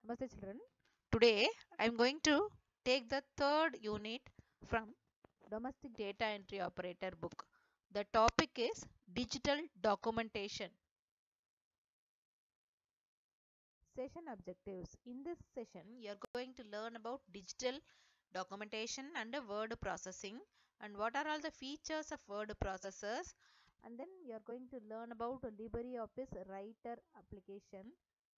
Namaste children. Today I am going to take the third unit from Domestic Data Entry Operator book. The topic is digital documentation. Session objectives. In this session you are going to learn about digital documentation and word processing and what are all the features of word processors, and then you are going to learn about LibreOffice Writer application.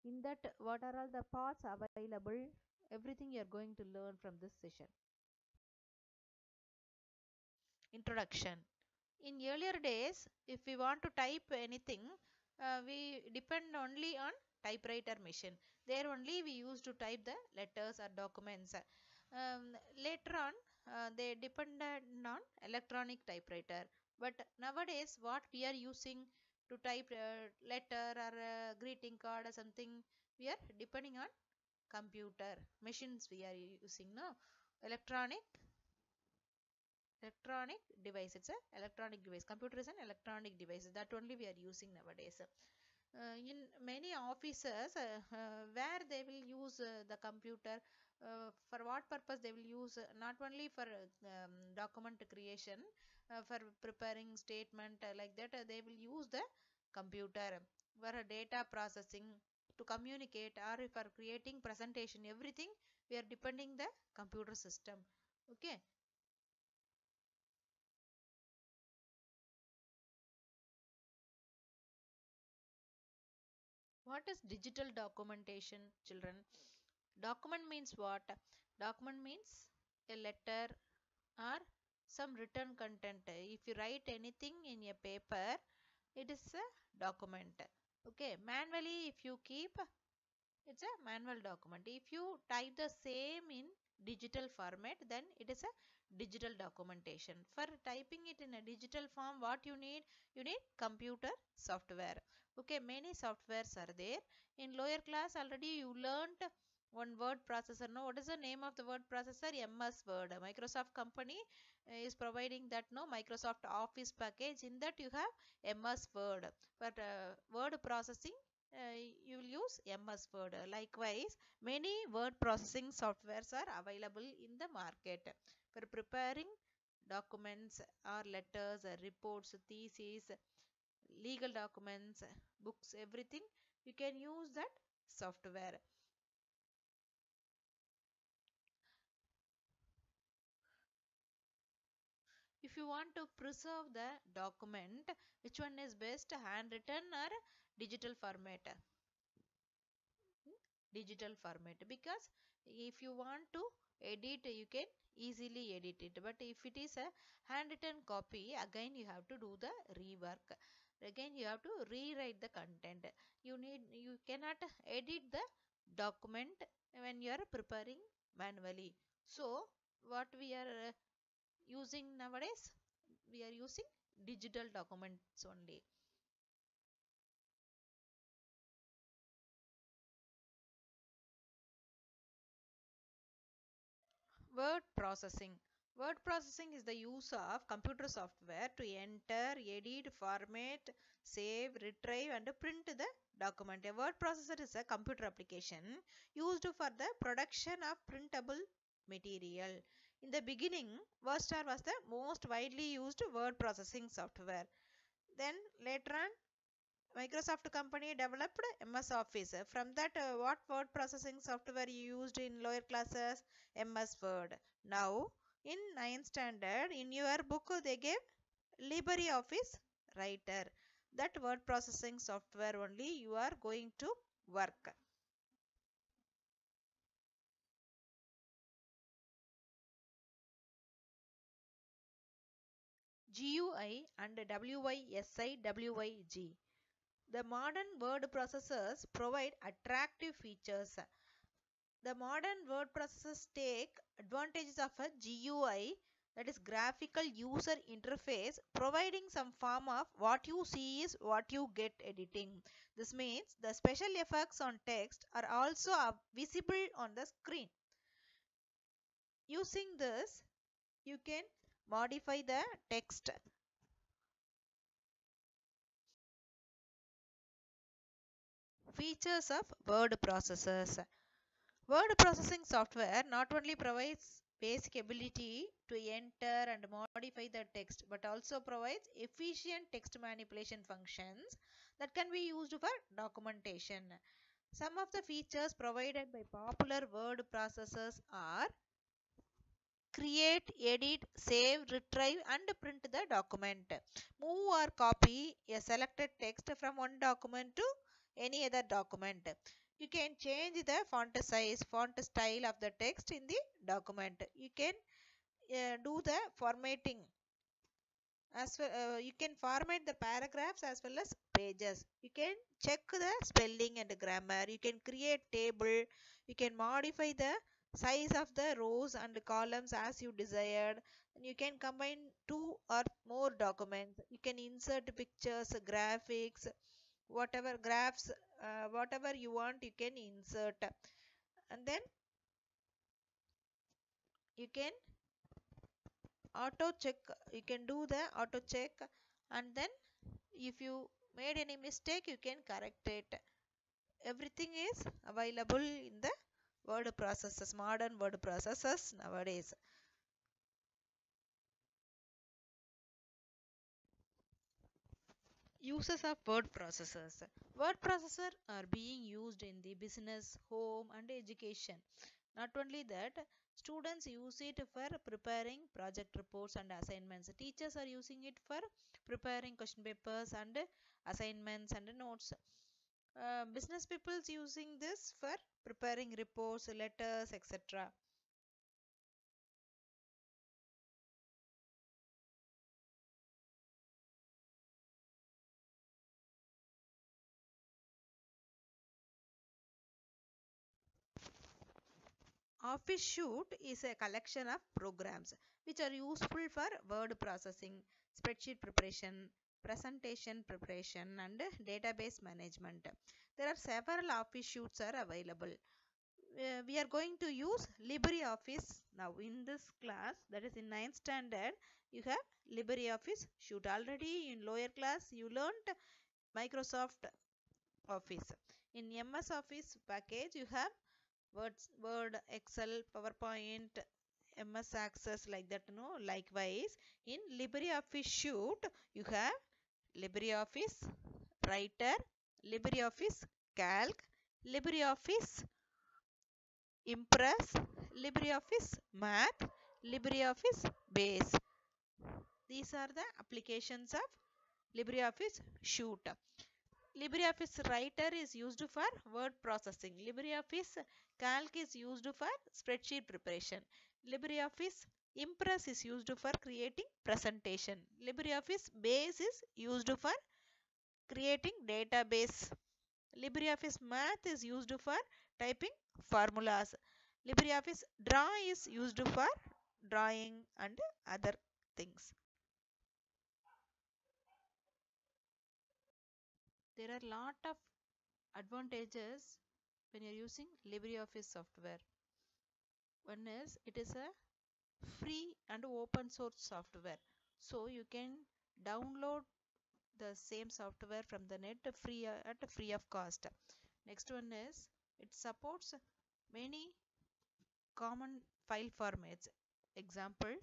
In that, what are all the parts available, everything you are going to learn from this session. Introduction. In earlier days, if we want to type anything, we depend only on typewriter machine. There only we used to type the letters or documents. Later on, they depended on electronic typewriter. But nowadays, what we are using to type letter or greeting card or something, we are depending on computer machines. We are using no electronic device. It's a electronic device. Computer is an electronic device that only we are using nowadays. In many offices where they will use the computer, for what purpose they will use, not only for document creation, for preparing statement, like that, they will use the computer for data processing, to communicate, or for creating presentation, everything we are depending the computer system. Okay. What is digital documentation, children? Document means what? Document means a letter or some written content. If you write anything in a paper, it is a document. Okay, manually, if you keep, it's a manual document. If you type the same in digital format, then it is a digital documentation. For typing it in a digital form, what you need? You need computer software. Okay, many softwares are there. In lower class already you learned one word processor. No, what is the name of the word processor? MS Word. Microsoft company is providing that, no, Microsoft Office package. In that you have MS Word. But word processing, you will use MS Word. Likewise, many word processing softwares are available in the market for preparing documents or letters, reports, theses, legal documents, books, everything. You can use that software. If you want to preserve the document, which one is best, handwritten or digital format? Digital format, because if you want to edit, you can easily edit it. But if it is a handwritten copy, again you have to do the rework, again you have to rewrite the content. You cannot edit the document when you are preparing manually. So what we are using nowadays, we are using digital documents only. Word processing. Word processing is the use of computer software to enter, edit, format, save, retrieve, and print the document. A word processor is a computer application used for the production of printable material. In the beginning, WordStar was the most widely used word processing software. Then later on, Microsoft company developed MS Office. From that, what word processing software you used in lower classes? MS Word. Now, in 9th standard, in your book, they gave LibreOffice Writer. That word processing software only you are going to work. GUI and WYSIWYG. The modern word processors provide attractive features. The modern word processors take advantages of a GUI, that is graphical user interface, providing some form of what you see is what you get editing. This means the special effects on text are also visible on the screen. Using this, you can modify the text. Features of word processors. Word processing software not only provides basic ability to enter and modify the text but also provides efficient text manipulation functions that can be used for documentation. Some of the features provided by popular word processors are create, edit, save, retrieve and print the document. Move or copy a selected text from one document to any other document. You can change the font size, font style of the text in the document. You can do the formatting as well. You can format the paragraphs as well as pages. You can check the spelling and grammar. You can create table. You can modify the size of the rows and columns as you desired, and you can combine two or more documents. You can insert pictures, graphics, whatever graphs, whatever you want you can insert. And then you can auto check. You can do the auto check, and then if you made any mistake you can correct it. Everything is available in the word processors, modern word processors nowadays. Uses of word processors. Word processor are being used in the business, home and education. Not only that, students use it for preparing project reports and assignments. Teachers are using it for preparing question papers and assignments and notes. Business people's using this for preparing reports, letters, etc. Office Suite is a collection of programs which are useful for word processing, spreadsheet preparation, presentation preparation, and database management. There are several Office Suites are available. We are going to use LibreOffice now in this class, that is in 9th standard. You have LibreOffice Suite. Already in lower class you learned Microsoft Office. In MS Office package you have Word, Excel, PowerPoint, MS Access, like that. No, likewise in LibreOffice Suite you have LibreOffice Writer, LibreOffice Calc, LibreOffice Impress, LibreOffice Math, LibreOffice Base. These are the applications of LibreOffice Suite. LibreOffice Writer is used for word processing. LibreOffice Calc is used for spreadsheet preparation. LibreOffice Impress is used for creating presentation. LibreOffice Base is used for creating database. LibreOffice Math is used for typing formulas. LibreOffice Draw is used for drawing and other things. There are lot of advantages when you're using LibreOffice software. One is it is a free and open source software. So you can download the same software from the net free at free of cost. Next one is it supports many common file formats. Example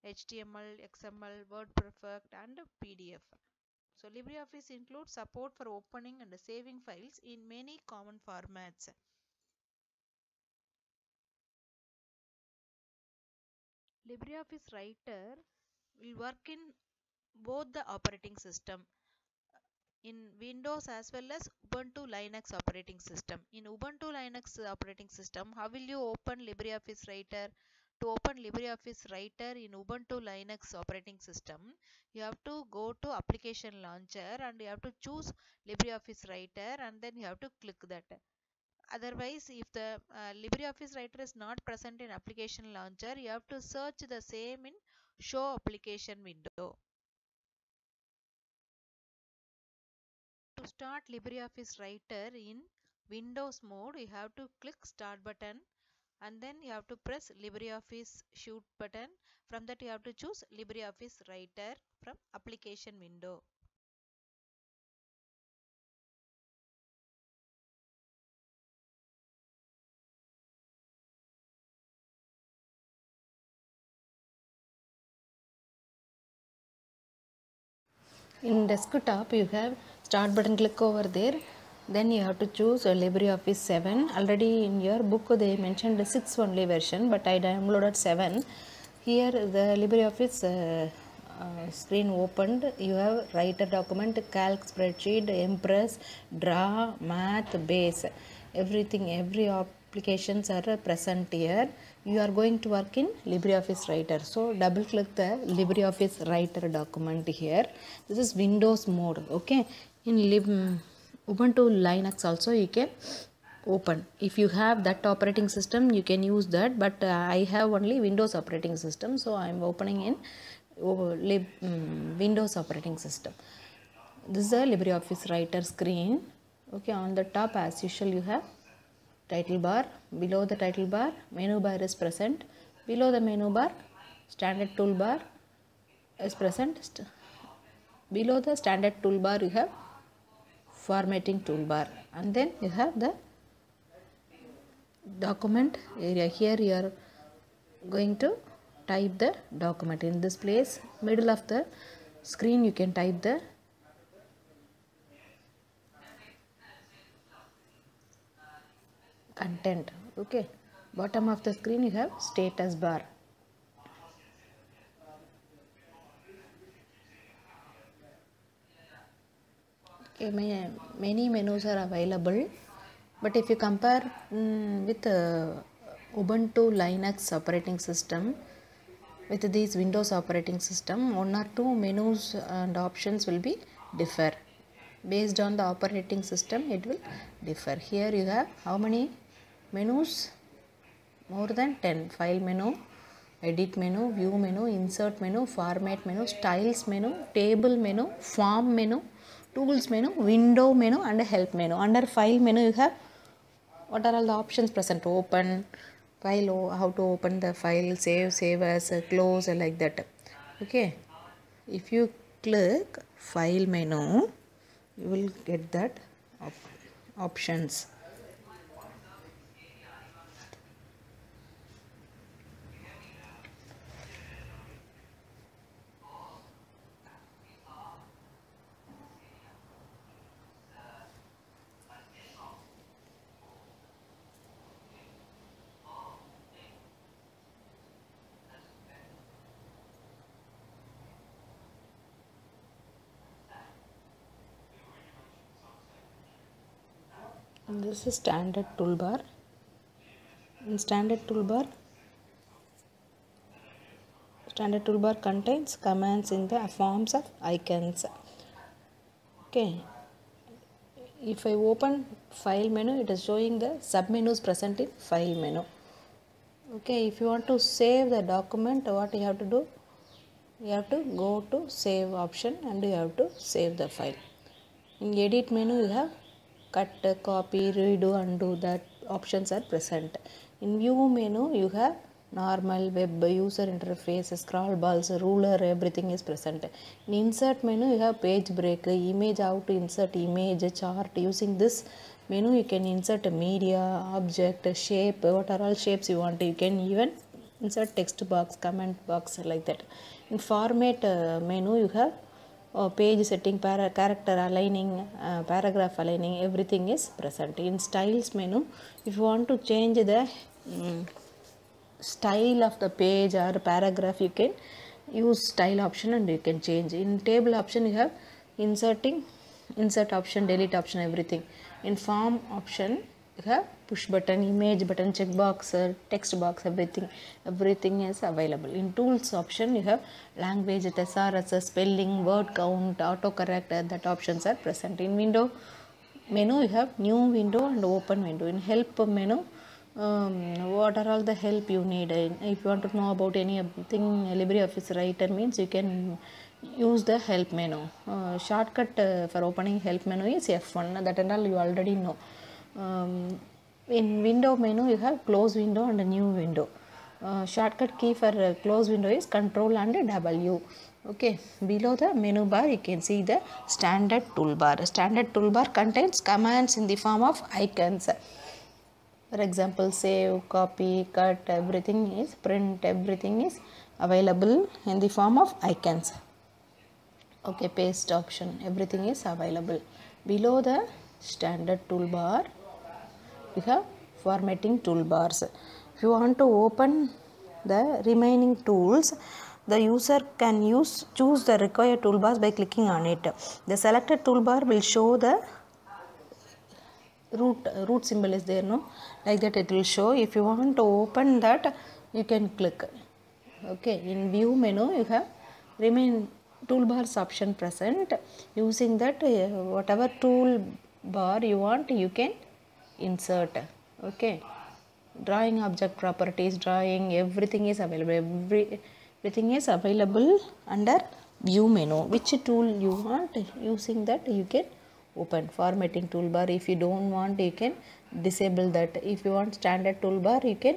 HTML, XML, WordPerfect and PDF. So LibreOffice includes support for opening and saving files in many common formats. LibreOffice Writer will work in both the operating system, in Windows as well as Ubuntu Linux operating system. In Ubuntu Linux operating system, how will you open LibreOffice Writer? To open LibreOffice Writer in Ubuntu Linux operating system, you have to go to application launcher and you have to choose LibreOffice Writer and then you have to click that. Otherwise, if the LibreOffice Writer is not present in application launcher, you have to search the same in show application window. To start LibreOffice Writer in Windows mode, you have to click Start button and then you have to press LibreOffice Shoot button. From that you have to choose LibreOffice Writer from application window. In desktop you have start button, click over there, then you have to choose LibreOffice 7. Already in your book they mentioned the 6 only version, but I downloaded 7. Here the LibreOffice screen opened. You have write a document, calc, spreadsheet, impress, draw, math, base, everything, every applications are present here. You are going to work in LibreOffice Writer, so double click the LibreOffice Writer document here. This is Windows mode. Okay, in Ubuntu Linux also you can open. If you have that operating system you can use that, but I have only Windows operating system, so I am opening in Windows operating system. This is a LibreOffice Writer screen. Okay, on the top as usual you have title bar. Below the title bar menu bar is present. Below the menu bar standard toolbar is present. Below the standard toolbar you have formatting toolbar, and then you have the document area. Here you are going to type the document. In this place, middle of the screen, you can type the content. Okay, bottom of the screen you have status bar. Okay, many menus are available, but if you compare with Ubuntu Linux operating system with these Windows operating system, one or two menus and options will be differ. Based on the operating system it will differ. Here you have how many menus? More than 10. File menu, edit menu, view menu, insert menu, format menu, styles menu, table menu, form menu, tools menu, window menu and help menu. Under file menu you have what are all the options present? Open file, how to open the file, save as, close, like that. Okay, if you click file menu you will get that options. And this is standard toolbar. In standard toolbar contains commands in the forms of icons. Okay, if I open file menu, it is showing the submenus present in file menu. Okay, if you want to save the document, what you have to do? You have to go to save option and you have to save the file. In edit menu you have cut, copy, redo, undo, that options are present. In view menu you have normal, web, user interface, scroll bars, ruler, everything is present. In insert menu you have page break, image, how to insert image, chart. Using this menu you can insert media, object, shape, what are all shapes you want. You can even insert text box, comment box, like that. In format menu you have page setting, character aligning, paragraph aligning, everything is present. In styles menu, if you want to change the style of the page or paragraph, you can use style option and you can change. In table option you have insert option, delete option, everything. In form option you have push button, image button, checkbox, text box, everything is available. In tools option you have language, thesaurus, spelling, word count, autocorrect, that options are present. In window menu you have new window and open window. In help menu, what are all the help you need. If you want to know about anything LibreOffice Writer means, you can use the help menu. Shortcut for opening help menu is F1, that and all you already know. In window menu you have close window and a new window. Shortcut key for close window is Control and W. Okay, below the menu bar you can see the standard toolbar. Standard toolbar contains commands in the form of icons. For example, save, copy, cut, everything is print, everything is available in the form of icons. Okay, paste option, everything is available. Below the standard toolbar we have formatting toolbars. If you want to open the remaining tools, the user can choose the required toolbars by clicking on it. The selected toolbar will show the root symbol is there, no, like that it will show. If you want to open that, you can click. Okay, in view menu you have remain toolbars option present. Using that, whatever toolbar you want you can insert. Okay, drawing object properties, drawing, everything is available. Everything is available under view menu. Which tool you want, using that you can open. Formatting toolbar, if you don't want you can disable that. If you want standard toolbar you can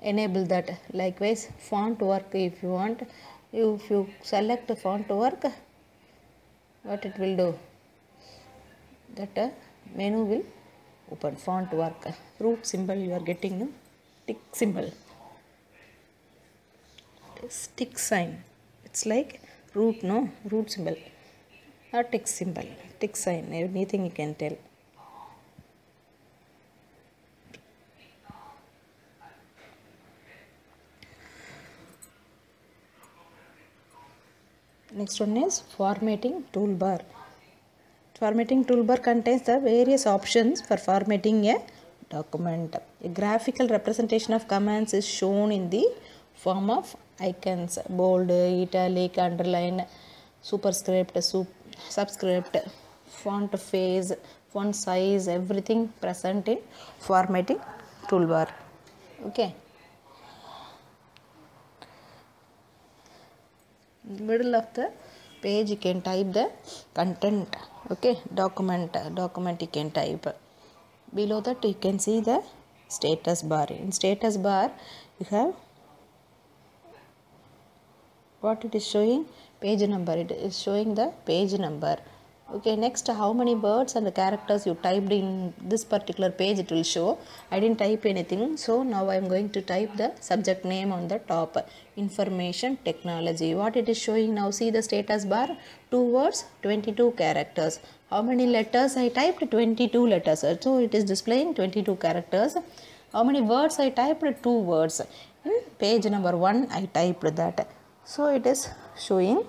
enable that. Likewise font work, if you want, if you select font work, what it will do, that menu will open. Font work, root symbol you are getting, no? Tick symbol, tick sign, it's like root, no, root symbol or tick symbol, tick sign, anything you can tell. Next one is formatting toolbar. Formatting toolbar contains the various options for formatting a document. A graphical representation of commands is shown in the form of icons: bold, italic, underline, superscript, subscript, font phase, font size, everything present in formatting toolbar. Okay. Middle of the page you can type the content. Okay, document you can type. Below that you can see the status bar. In status bar you have what it is showing, page number. It is showing the page number. Okay, next, how many words and the characters you typed in this particular page it will show. I didn't type anything, so now I am going to type the subject name on the top, information technology. What it is showing now, see the status bar, 2 words 22 characters. How many letters I typed? 22 letters. So it is displaying 22 characters. How many words I typed? 2 words. In page number 1 I typed that, so it is showing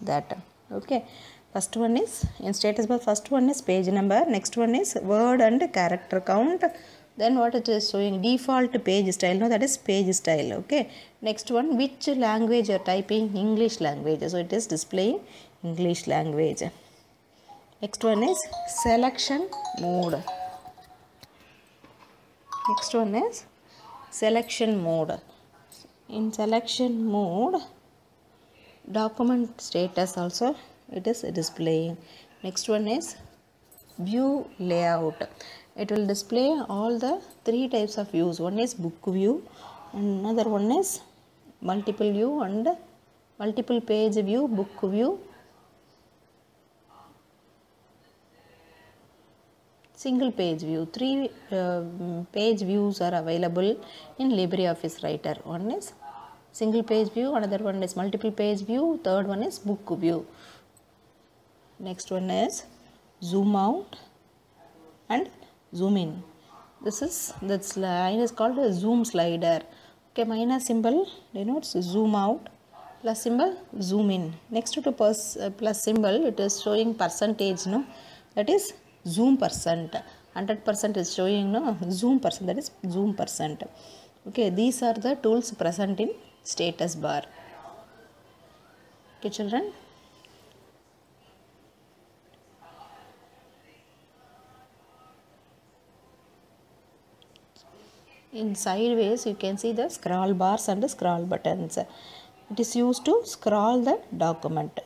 that. Okay, first one is in status bar, first one is page number, next one is word and character count. Then what it is showing, default page style, no, that is page style. Okay, next one, which language you are typing, English language, so it is displaying English language. Next one is selection mode. Next one is selection mode. In selection mode, document status also it is displaying. Next one is view layout. It will display all the 3 types of views. One is book view, another one is multiple view and multiple page view, book view, single page view. 3 page views are available in LibreOffice Writer. One is single page view, another one is multiple page view, third one is book view. Next one is zoom out and zoom in. That line is called a zoom slider. Okay, minus symbol denotes zoom out, plus symbol zoom in. Next to plus symbol it is showing percentage, no, that is zoom percent. 100% is showing, no, zoom percent, that is zoom percent. Okay, these are the tools present in status bar. Okay, children. In sideways you can see the scroll bars and the scroll buttons. It is used to scroll the document.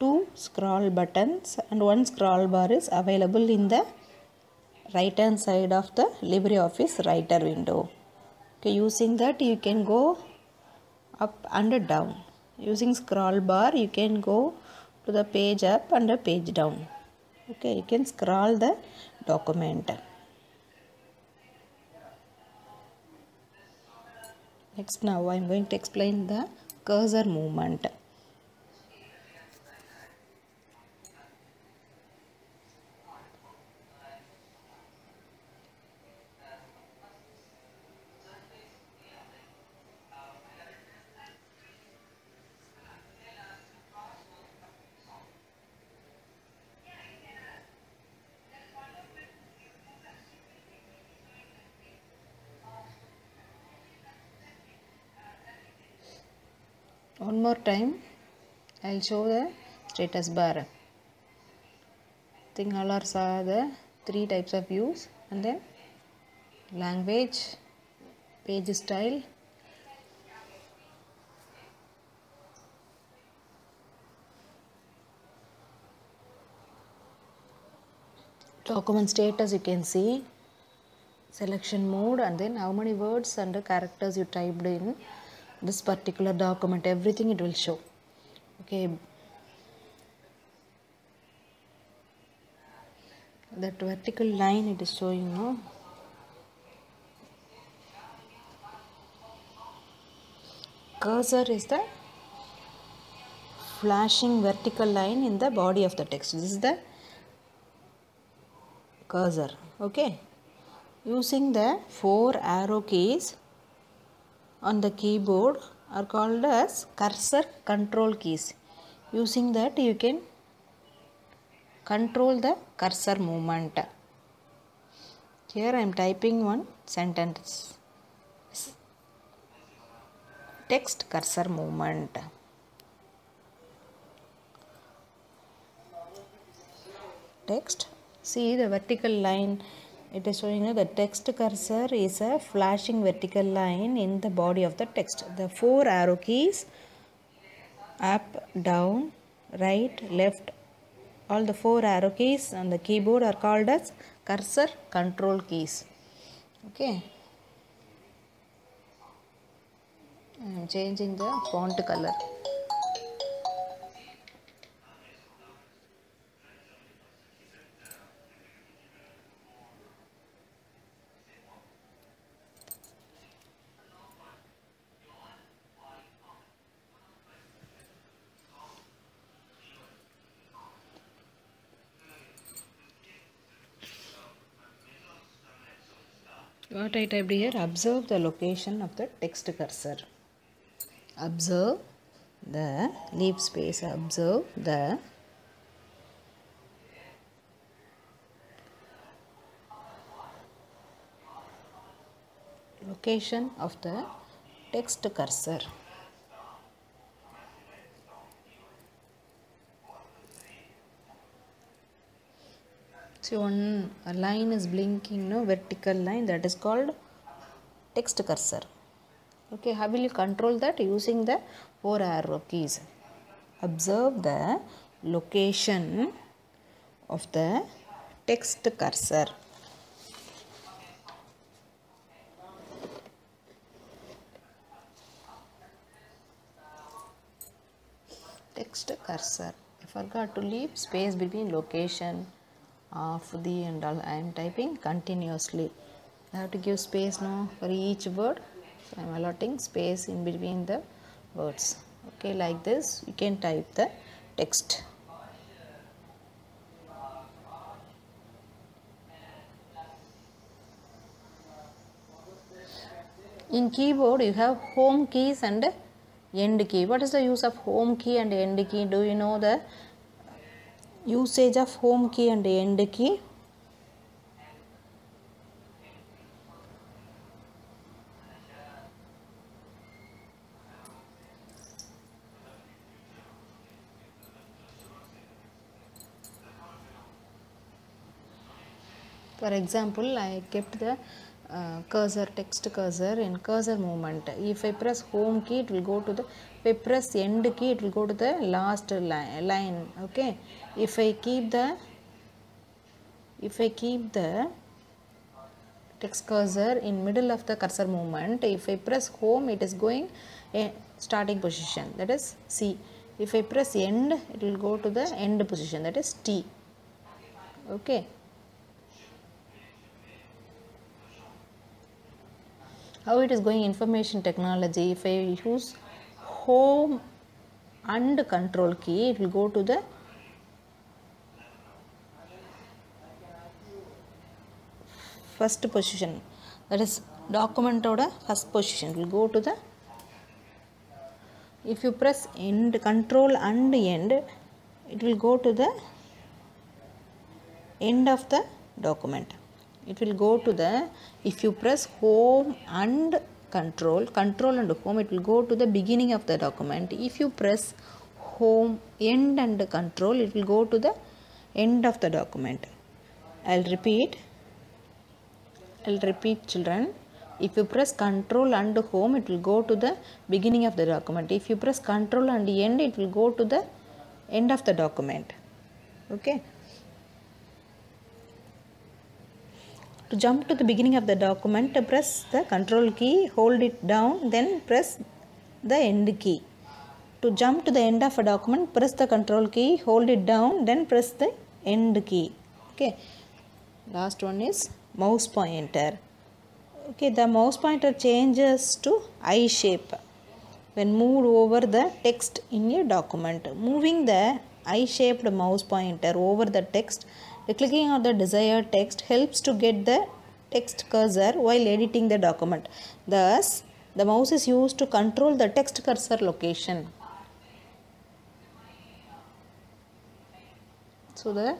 2 scroll buttons and 1 scroll bar is available in the right hand side of the LibreOffice Writer window. Okay, using that you can go up and down. Using scroll bar you can go to the page up and page down. Okay, you can scroll the document. Next, now I am going to explain the cursor movement. One more time I'll show the status bar. I think all are saw the 3 types of views, and then language, page style, document status. You can see selection mode, and then how many words and characters you typed in this particular document, everything it will show. Okay, that vertical line it is showing, no? Cursor is the flashing vertical line in the body of the text. This is the cursor. Okay, using the 4 arrow keys on the keyboard are called as cursor control keys. Using that you can control the cursor movement. Here I am typing one sentence. Text cursor movement. Text. See the vertical line. It is showing you the text cursor is a flashing vertical line in the body of the text. The 4 arrow keys, up, down, right, left, all the 4 arrow keys on the keyboard are called as cursor control keys. Okay, I am changing the font color. What I typed here, observe the location of the text cursor. Observe the, leave space, observe the location of the text cursor. See, one line is blinking, no, vertical line, that is called text cursor. Okay, how will you control that? Using the 4 arrow keys. Observe the location of the text cursor. Text cursor. I forgot to leave space between location of the and all. I am typing continuously. I have to give space now for each word. So I am allotting space in between the words. Okay, like this you can type the text. In keyboard you have home keys and end key. What is the use of home key and end key? Do you know the usage of home key and end key? For example, I kept the cursor, text cursor in cursor movement. If I press home key, it will go to the, if I press end key, it will go to the last line. Okay, if I keep the text cursor in middle of the cursor movement, if I press home, it is going a starting position, that is C. If I press end, it will go to the end position, that is T. Okay, how it is going? Information technology. If I use home and control key, it will go to the first position, that is document oda first position. It will go to the, if you press end, control and end, it will go to the end of the document. It will go to the, if you press home and control and home, it will go to the beginning of the document. If you press home, end and control, it will go to the end of the document. I'll repeat children. If you press control and home, it will go to the beginning of the document. If you press control and end, it will go to the end of the document. Okay. To jump to the beginning of the document, press the control key, hold it down, then press the end key. To jump to the end of a document, press the control key, hold it down, then press the end key. Okay. Last one is mouse pointer. Okay, the mouse pointer changes to I shape when moved over the text in a document. Moving the I-shaped mouse pointer over the text, the clicking on the desired text helps to get the text cursor while editing the document. Thus, the mouse is used to control the text cursor location. So now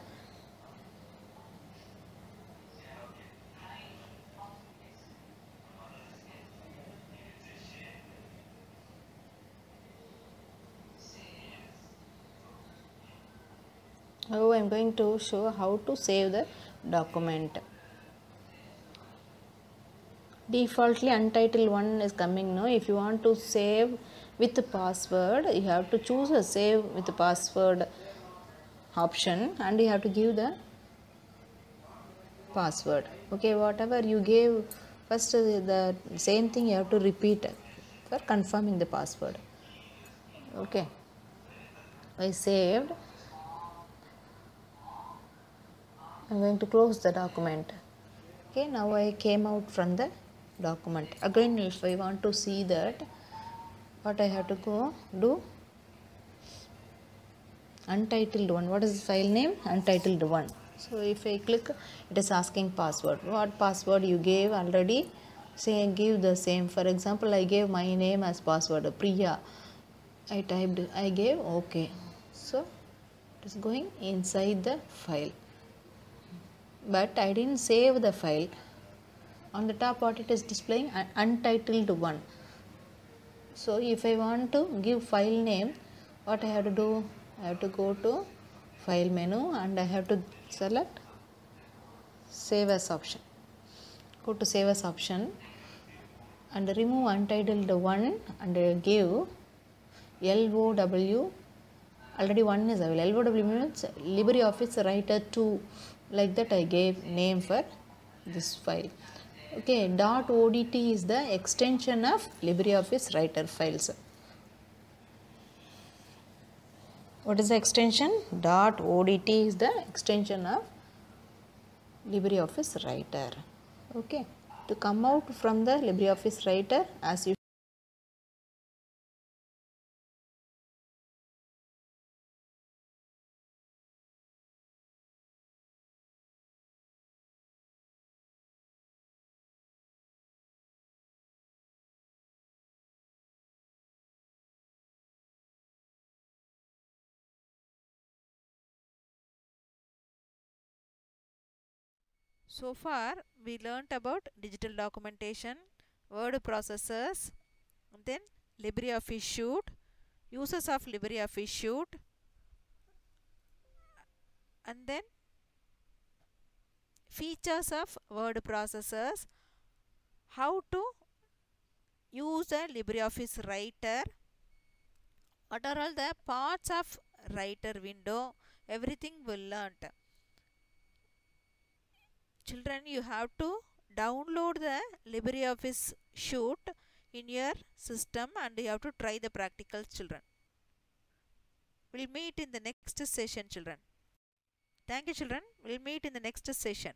I am going to show how to save the document. Defaultly untitled one is coming now. If you want to save with the password, you have to choose a save with the password option and you have to give the password. Okay, whatever you gave first, the same thing you have to repeat for confirming the password. Okay, I saved. I'm going to close the document. Okay, now I came out from the document. Again, if I want to see that, what I have to go do? Untitled one. What is the file name? Untitled one. So if I click, it is asking password. What password you gave already? Say give the same. For example, I gave my name as password, Priya. I gave okay. So it is going inside the file. But I didn't save the file. On the top, what it is displaying? Untitled one. So if I want to give file name, what I have to do? I have to go to file menu and I have to select save as option. Go to save as option and remove untitled one and give LOW. Already one is available. LOW means LibreOffice Writer 2. Like that I gave name for this file. Okay, .odt is the extension of LibreOffice Writer files. What is the extension? .odt is the extension of LibreOffice Writer. Okay, to come out from the LibreOffice Writer, as you So far, we learnt about digital documentation, word processors, then LibreOffice Suite, uses of LibreOffice Suite, and then features of word processors, how to use a LibreOffice Writer, what are all the parts of Writer window, everything we learnt. Children, you have to download the LibreOffice Suite in your system and you have to try the practicals, children. We'll meet in the next session, children. Thank you, children. We'll meet in the next session.